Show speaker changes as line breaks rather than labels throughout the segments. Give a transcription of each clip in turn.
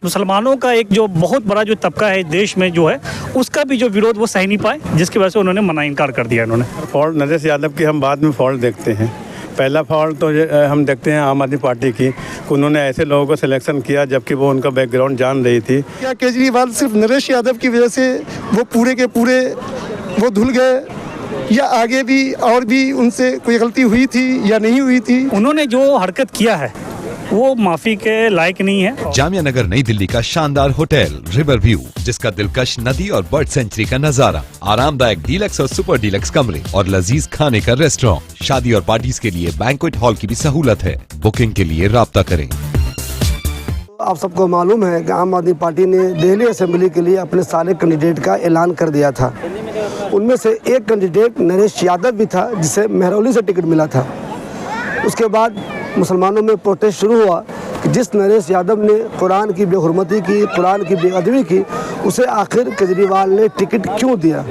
मुसलमानों का एक जो बहुत बड़ा जो तबका है देश में जो है उसका भी जो विरोध वो सह नहीं पाए, जिसकी वजह से उन्होंने मना इनकार कर दिया। इन्होंने
फॉल्ट नरेश यादव की हम बाद में फॉल्ट देखते हैं। पहला फॉल्ट तो हम देखते हैं आम आदमी पार्टी की, उन्होंने ऐसे लोगों को सिलेक्शन किया जबकि वो उनका बैकग्राउंड जान रही थी।
क्या केजरीवाल सिर्फ नरेश यादव की वजह से वो पूरे के पूरे वो धुल गए, या आगे भी और भी उनसे कोई गलती हुई थी या नहीं हुई थी?
उन्होंने जो हरकत किया है वो माफी के लायक नहीं है।
जामिया नगर नई दिल्ली का शानदार होटल रिवर व्यू, जिसका दिलकश नदी और बर्ड सेंचुरी का नजारा, आरामदायक डीलक्स और सुपर डीलक्स कमरे और लजीज खाने का रेस्टोरेंट। शादी और पार्टीज के लिए बैंक्वेट हॉल की भी सहूलत है। बुकिंग के लिए राब्ता करें।
आप सबको मालूम है कि आम आदमी पार्टी ने दिल्ली असेंबली के लिए अपने सारे कैंडिडेट का ऐलान कर दिया था। उनमें से एक कैंडिडेट नरेश यादव भी था, जिसे महरौली से टिकट मिला था। उसके बाद मुसलमानों में प्रोटेस्ट शुरू हुआ कि जिस नरेश यादव ने कुरान की बेहुरमती की, कुरान की बेअदबी की, उसे आखिर केजरीवाल ने टिकट क्यों दिया।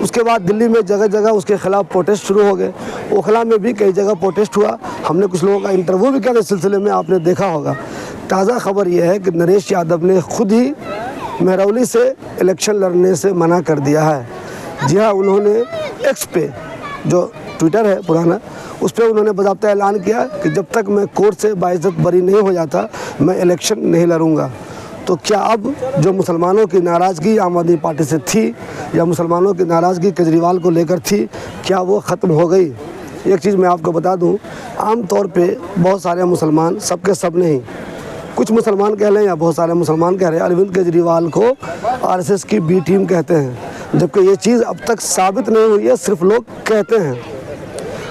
उसके बाद दिल्ली में जगह जगह उसके खिलाफ प्रोटेस्ट शुरू हो गए। ओखला में भी कई जगह प्रोटेस्ट हुआ। हमने कुछ लोगों का इंटरव्यू भी किया इस सिलसिले में, आपने देखा होगा। ताज़ा खबर यह है कि नरेश यादव ने खुद ही महरौली से इलेक्शन लड़ने से मना कर दिया है। जी हाँ, उन्होंने एक्स पे, जो ट्विटर है पुराना, उस पर उन्होंने बाज़ाब्ता ऐलान किया कि जब तक मैं कोर्ट से बाइज्जत बरी नहीं हो जाता मैं इलेक्शन नहीं लड़ूंगा। तो क्या अब जो मुसलमानों की नाराज़गी आम आदमी पार्टी से थी, या मुसलमानों की नाराज़गी केजरीवाल को लेकर थी, क्या वो ख़त्म हो गई? एक चीज़ मैं आपको बता दूं, आम तौर पे बहुत सारे मुसलमान, सबके सब नहीं, कुछ मुसलमान कह लें या बहुत सारे मुसलमान कह रहे हैं अरविंद केजरीवाल को आरएसएस की बी टीम कहते हैं, जबकि ये चीज़ अब तक साबित नहीं हुई है, सिर्फ लोग कहते हैं।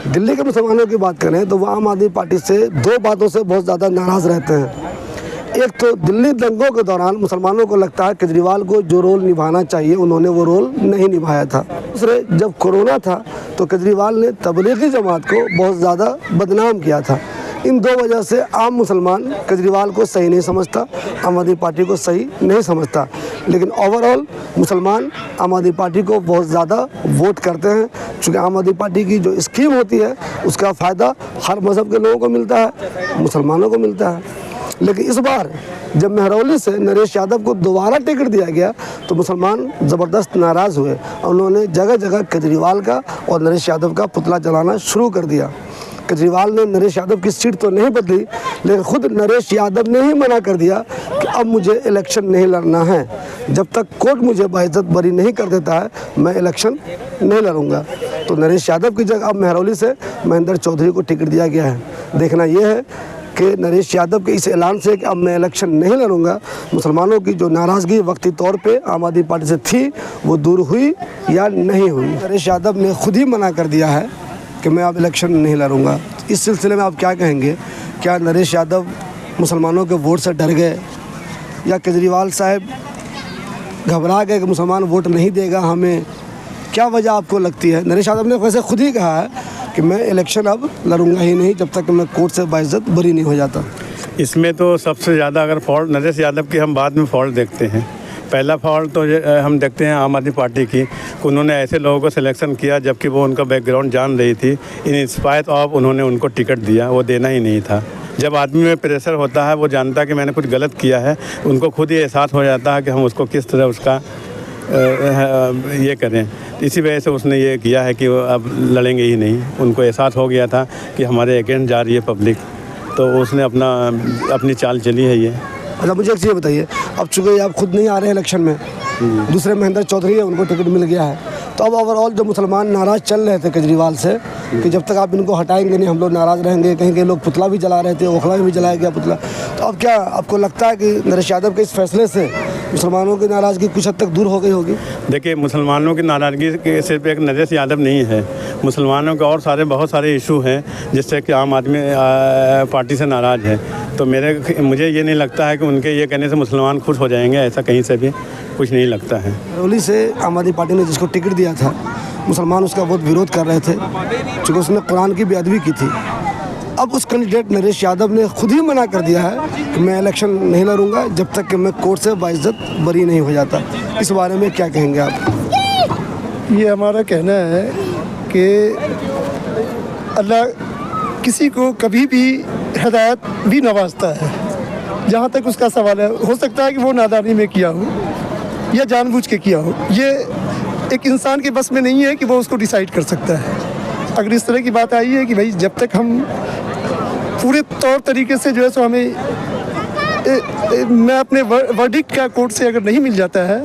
दिल्ली के मुसलमानों की बात करें तो वो आम आदमी पार्टी से दो बातों से बहुत ज़्यादा नाराज़ रहते हैं। एक तो दिल्ली दंगों के दौरान मुसलमानों को लगता है केजरीवाल को जो रोल निभाना चाहिए उन्होंने वो रोल नहीं निभाया था। दूसरे, जब कोरोना था तो केजरीवाल ने तबलीगी जमात को बहुत ज़्यादा बदनाम किया था। इन दो वजह से आम मुसलमान केजरीवाल को सही नहीं समझता, आम आदमी पार्टी को सही नहीं समझता। लेकिन ओवरऑल मुसलमान आम आदमी पार्टी को बहुत ज़्यादा वोट करते हैं, क्योंकि आम आदमी पार्टी की जो स्कीम होती है उसका फ़ायदा हर मज़हब के लोगों को मिलता है, मुसलमानों को मिलता है। लेकिन इस बार जब महरौली से नरेश यादव को दोबारा टिकट दिया गया तो मुसलमान ज़बरदस्त नाराज़ हुए और उन्होंने जगह जगह केजरीवाल का और नरेश यादव का पुतला जलाना शुरू कर दिया। केजरीवाल ने नरेश यादव की सीट तो नहीं बदली, लेकिन खुद नरेश यादव ने ही मना कर दिया कि अब मुझे इलेक्शन नहीं लड़ना है। जब तक कोर्ट मुझे बाइज्जत बरी नहीं कर देता है मैं इलेक्शन नहीं लड़ूंगा। तो नरेश यादव की जगह अब महरौली से महेंद्र चौधरी को टिकट दिया गया है। देखना यह है कि नरेश यादव के इस ऐलान से कि अब मैं इलेक्शन नहीं लड़ूंगा, मुसलमानों की जो नाराज़गी वक्ती तौर पे आम आदमी पार्टी से थी वो दूर हुई या नहीं हुई। नरेश यादव ने खुद ही मना कर दिया है कि मैं अब इलेक्शन नहीं लड़ूंगा। इस सिलसिले में आप क्या कहेंगे? क्या नरेश यादव मुसलमानों के वोट से डर गए, या केजरीवाल साहब घबरा गए कि मुसलमान वोट नहीं देगा हमें? क्या वजह आपको लगती है? नरेश यादव ने वैसे खुद ही कहा है कि मैं इलेक्शन अब लड़ूंगा ही नहीं जब तक मैं कोर्ट से बाइज्जत बरी नहीं हो जाता।
इसमें तो सबसे ज़्यादा अगर फॉल्ट नरेश यादव की हम बाद में फॉल्ट देखते हैं। पहला फॉल्ट तो हम देखते हैं आम आदमी पार्टी की, उन्होंने ऐसे लोगों को सिलेक्शन किया जबकि वो उनका बैकग्राउंड जान रही थी। इन स्पाइट ऑफ उन्होंने उनको टिकट दिया, वो देना ही नहीं था। जब आदमी में प्रेशर होता है, वो जानता है कि मैंने कुछ गलत किया है, उनको खुद ही एहसास हो जाता है कि हम उसको किस तरह उसका ये करें। इसी वजह से उसने ये किया है कि वो अब लड़ेंगे ही नहीं। उनको एहसास हो गया था कि हमारे अगेंस्ट जा रही है पब्लिक, तो उसने अपनी चाल चली है ये।
अच्छा, मुझे एक चीज़ बताइए, अब चूँकि आप खुद नहीं आ रहे हैं इलेक्शन में, दूसरे महेंद्र चौधरी है, उनको टिकट मिल गया है, तो अब ओवरऑल जो मुसलमान नाराज़ चल रहे थे केजरीवाल से कि जब तक आप इनको हटाएंगे नहीं हम लोग नाराज़ रहेंगे, कहीं कहीं लोग पुतला भी जला रहे थे, ओखला में भी जलाया गया पुतला, तो अब क्या आपको लगता है कि नरेश यादव के इस फैसले से मुसलमानों की नाराज़गी कुछ हद तक दूर हो गई होगी?
देखिए, मुसलमानों की नाराज़गी सिर्फ एक नरेश यादव नहीं है, मुसलमानों के और बहुत सारे इशू हैं जिससे कि आम आदमी पार्टी से नाराज़ है। तो मुझे ये नहीं लगता है कि उनके ये कहने से मुसलमान खुश हो जाएंगे, ऐसा कहीं से भी कुछ नहीं लगता है।
महरौली से आम आदमी पार्टी ने जिसको टिकट दिया था, मुसलमान उसका बहुत विरोध कर रहे थे क्योंकि उसने कुरान की बेअदबी की थी। अब उस कैंडिडेट नरेश यादव ने खुद ही मना कर दिया है कि मैं इलेक्शन नहीं लड़ूंगा जब तक कि मैं कोर्ट से बाइज्जत बरी नहीं हो जाता। इस बारे में क्या कहेंगे आप?
ये हमारा कहना है कि अल्लाह किसी को कभी भी हिदायत भी नवाजता है, जहाँ तक उसका सवाल है, हो सकता है कि वो नादानी में किया हो या जानबूझ के किया हो। ये एक इंसान के बस में नहीं है कि वो उसको डिसाइड कर सकता है। अगर इस तरह की बात आई है कि भाई जब तक हम पूरे तौर तरीके से जो है सो हमें मैं अपने वर्डिक्ट का कोर्ट से अगर नहीं मिल जाता है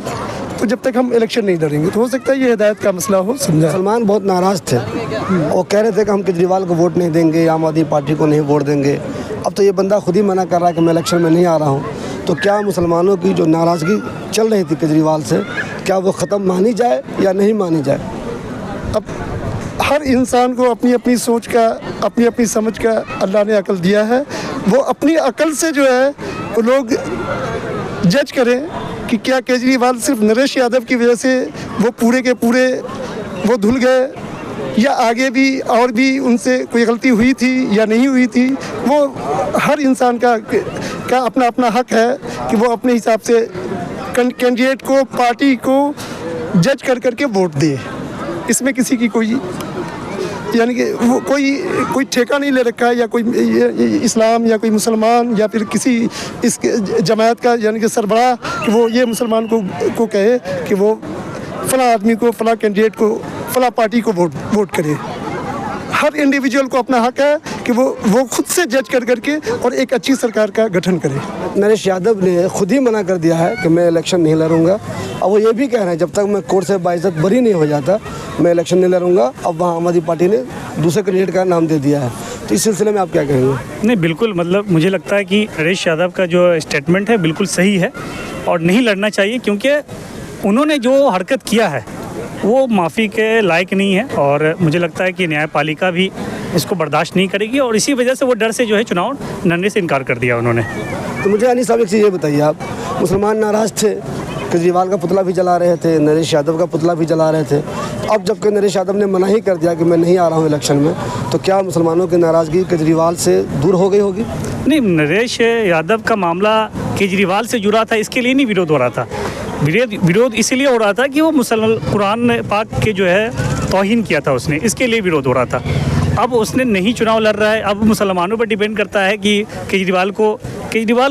तो जब तक हम इलेक्शन नहीं लड़ेंगे, तो हो सकता है ये हिदायत का मसला हो, समझा।
मुसलमान बहुत नाराज़ थे और कह रहे थे कि हम केजरीवाल को वोट नहीं देंगे, आम आदमी पार्टी को नहीं वोट देंगे। अब तो ये बंदा खुद ही मना कर रहा है कि मैं इलेक्शन में नहीं आ रहा हूँ। तो क्या मुसलमानों की जो नाराज़गी चल रही थी केजरीवाल से, क्या वो ख़त्म मानी जाए या नहीं मानी जाए?
अब हर इंसान को अपनी अपनी सोच का, अपनी अपनी समझ का अल्लाह ने अकल दिया है। वो अपनी अकल से जो है वो लोग जज करें कि क्या केजरीवाल सिर्फ नरेश यादव की वजह से वो पूरे के पूरे वो धुल गए, या आगे भी और भी उनसे कोई गलती हुई थी या नहीं हुई थी। वो हर इंसान का अपना अपना हक है कि वो अपने हिसाब से कैंडिडेट को, पार्टी को जज कर करके वोट दे। इसमें किसी की कोई यानी कि वो कोई ठेका नहीं ले रखा है, या कोई इस्लाम या कोई मुसलमान या फिर किसी इस जमात का यानी कि सरबराह कि वो ये मुसलमान को कहे कि वो फला आदमी को, फला कैंडिडेट को, फला पार्टी को वोट करे। हर इंडिविजुअल को अपना हक है कि वो खुद से जज कर करके और एक अच्छी सरकार का गठन करे।
नरेश यादव ने खुद ही मना कर दिया है कि मैं इलेक्शन नहीं लड़ूंगा। अब वो ये भी कह रहे हैं जब तक मैं कोर्ट से बाइज्जत बरी नहीं हो जाता मैं इलेक्शन नहीं लड़ूंगा। अब वहाँ आम आदमी पार्टी ने दूसरे कैंडिडेट का नाम दे दिया है, तो इस सिलसिले में आप क्या कहेंगे?
नहीं, बिल्कुल, मतलब मुझे लगता है कि नरेश यादव का जो स्टेटमेंट है बिल्कुल सही है और नहीं लड़ना चाहिए, क्योंकि उन्होंने जो हरकत किया है वो माफ़ी के लायक नहीं है। और मुझे लगता है कि न्यायपालिका भी इसको बर्दाश्त नहीं करेगी और इसी वजह से वो डर से जो है चुनाव लड़ने से इनकार कर दिया उन्होंने।
तो मुझे अनिस साहब एक चीज़ ये बताइए, आप मुसलमान नाराज़ थे, केजरीवाल का पुतला भी जला रहे थे, नरेश यादव का पुतला भी जला रहे थे। अब जबकि नरेश यादव ने मना ही कर दिया कि मैं नहीं आ रहा हूँ इलेक्शन में, तो क्या मुसलमानों की नाराज़गी केजरीवाल से दूर हो गई होगी?
नहीं, नरेश यादव का मामला केजरीवाल से जुड़ा था, इसके लिए नहीं विरोध हो रहा था। विरोध इसीलिए हो रहा था कि वो कुरान पाक के जो है तौहीन किया था उसने, इसके लिए विरोध हो रहा था। अब उसने नहीं चुनाव लड़ रहा है, अब मुसलमानों पर डिपेंड करता है कि केजरीवाल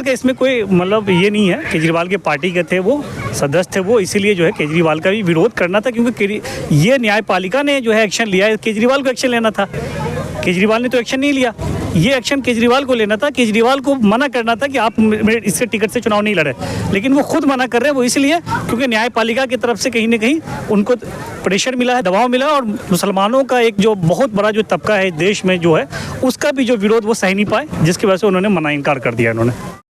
का इसमें कोई मतलब ये नहीं है। केजरीवाल के पार्टी के थे, वो सदस्य थे, वो इसीलिए जो है केजरीवाल का भी विरोध करना था, क्योंकि ये न्यायपालिका ने जो है एक्शन लिया है, केजरीवाल को एक्शन लेना था। केजरीवाल ने तो एक्शन नहीं लिया, ये एक्शन केजरीवाल को लेना था। केजरीवाल को मना करना था कि आप मेरे इससे टिकट से चुनाव नहीं लड़े, लेकिन वो खुद मना कर रहे हैं। वो इसलिए क्योंकि न्यायपालिका की तरफ से कहीं ना कहीं उनको प्रेशर मिला है, दबाव मिला, और मुसलमानों का एक जो बहुत बड़ा जो तबका है देश में जो है उसका भी जो विरोध वो सह नहीं पाए, जिसकी वजह से उन्होंने मना इनकार कर दिया उन्होंने।